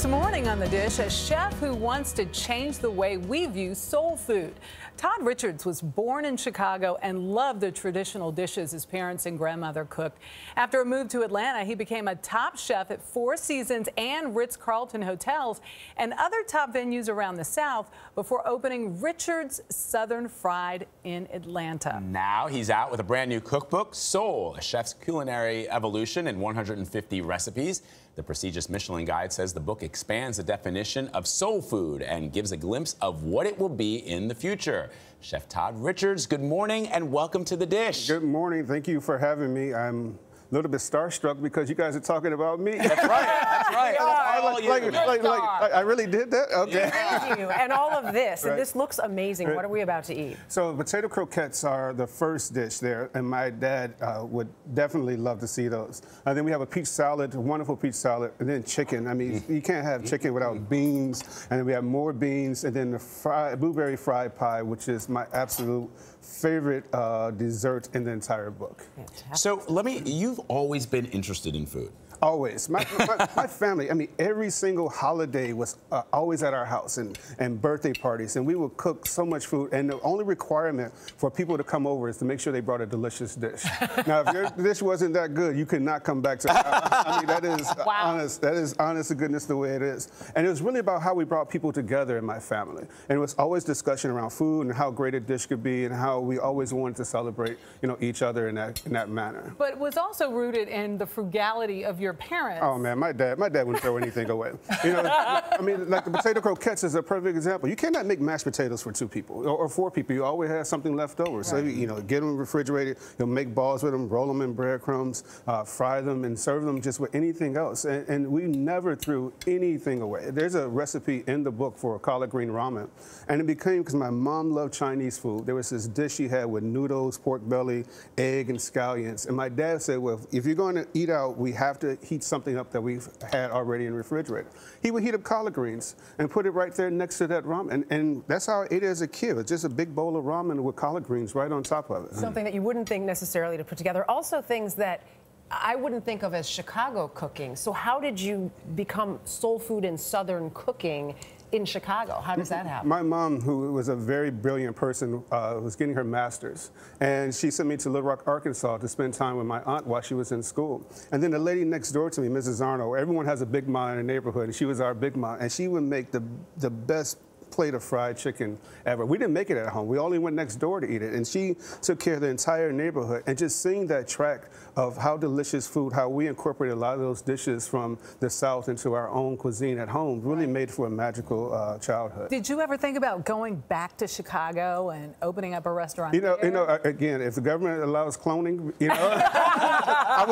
This morning on The Dish, a chef who wants to change the way we view soul food. Todd Richards was born in Chicago and loved the traditional dishes his parents and grandmother cooked. After a move to Atlanta, he became a top chef at Four Seasons and Ritz-Carlton hotels and other top venues around the South before opening Richards Southern Fried in Atlanta. Now he's out with a brand new cookbook, Soul, a chef's culinary evolution in 150 recipes. The prestigious Michelin guide says the book expands the definition of soul food and gives a glimpse of what it will be in the future. Chef Todd Richards, good morning and welcome to The Dish. Good morning. Thank you for having me. I'm a little bit starstruck because you guys are talking about me. That's right. That's right. I really did that? Okay. Thank you. And all of this. Right. And this looks amazing. What are we about to eat? So potato croquettes are the first dish there, and my dad would definitely love to see those. Then we have a peach salad, a wonderful peach salad, and then chicken. I mean, you can't have chicken without beans. And then we have more beans, and then the blueberry fried pie, which is my absolute favorite dessert in the entire book. Fantastic. So you've always been interested in food. Always. My family, I mean, every single holiday was always at our house and birthday parties, and we would cook so much food, and the only requirement for people to come over is to make sure they brought a delicious dish. Now, if your dish wasn't that good, you could not come back to I mean, that is honest. That is honest to goodness the way it is. And it was really about how we brought people together in my family. And it was always discussion around food and how great a dish could be and how we always wanted to celebrate, each other in that manner. But it was also rooted in the frugality of your parents. Oh man, my dad wouldn't throw anything away. I mean, like the potato croquettes is a perfect example. You cannot make mashed potatoes for 2 people or 4 people. You always have something left over. Right. So get them refrigerated. Make balls with them, roll them in breadcrumbs, fry them, and serve them just with anything else. And we never threw anything away. There's a recipe in the book for a collard green ramen, and it became because my mom loved Chinese food. There was this dish she had with noodles, pork belly, egg, and scallions. And my dad said, well, if you're going to eat out, we have to heat something up that we've had already in the refrigerator. He would heat up collard greens and put it right there next to that ramen. And that's how I ate it as a kid. It's just a big bowl of ramen with collard greens right on top of it. Something that you wouldn't think necessarily to put together. Also things that I wouldn't think of as Chicago cooking. So how did you become soul food and Southern cooking in Chicago? How does that happen? My mom, who was a very brilliant person, was getting her master's, and she sent me to Little Rock, Arkansas to spend time with my aunt while she was in school. And then the lady next door to me, Mrs. Arnold, everyone has a big ma in the neighborhood, and she was our big ma, and she would make the best plate of fried chicken ever. We didn't make it at home. We only went next door to eat it. And she took care of the entire neighborhood. And just seeing that track of how delicious food, how we incorporated a lot of those dishes from the South into our own cuisine at home really made for a magical childhood. Did you ever think about going back to Chicago and opening up a restaurant again, if the government allows cloning, I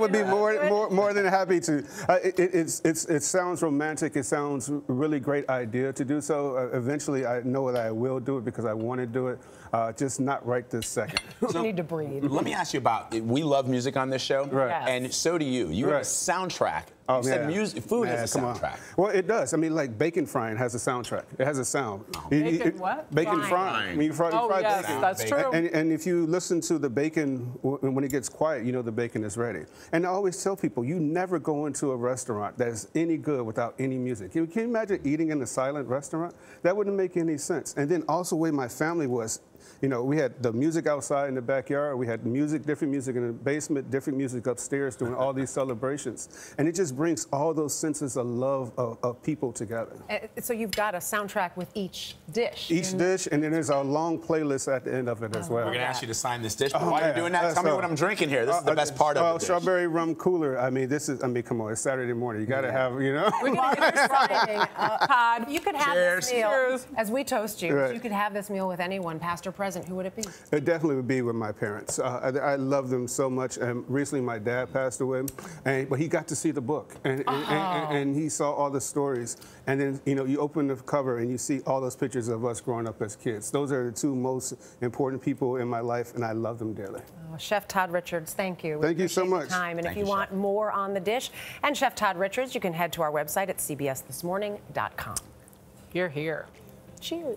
would be more than happy to. It sounds romantic. It sounds really great idea to do so. Eventually, I know that I will do it because I want to do it, just not right this second. So, you need to breathe. Let me ask you about, we love music on this show, right. Yes. And so do you. You have a soundtrack. Oh, you said music, food has a soundtrack. Well, it does. I mean, like bacon frying has a soundtrack. It has a sound. Bacon what? Bacon frying. When you fry yes, bacon. that's true. And if you listen to the bacon, when it gets quiet, you know the bacon is ready. And I always tell people, you never go into a restaurant that's any good without any music. Can you imagine eating in a silent restaurant? That wouldn't make any sense. And then also the way my family was, we had the music outside in the backyard. We had different music in the basement, different music upstairs doing all these celebrations. And it just brings all those senses of love of people together. So you've got a soundtrack with each dish. Each dish, and then there's a long playlist at the end of it as well. We're going to ask you to sign this dish, but while you're doing that, tell me what I'm drinking here. This is the best part of it. Strawberry rum cooler. I mean, come on, it's Saturday morning. You got to have, We're going to Todd, you could have this meal, as we toast you, you could have this meal with anyone, past or present. Who would it be? It definitely would be with my parents. I love them so much. And recently, my dad passed away, but he got to see the book, and he saw all the stories. And then, you open the cover and you see all those pictures of us growing up as kids. Those are the 2 most important people in my life, and I love them dearly. Oh, Chef Todd Richards, thank you. Thank you so much. And if you want more on The Dish and Chef Todd Richards, you can head to our website at cbsthismorning.com. You're here. Cheers.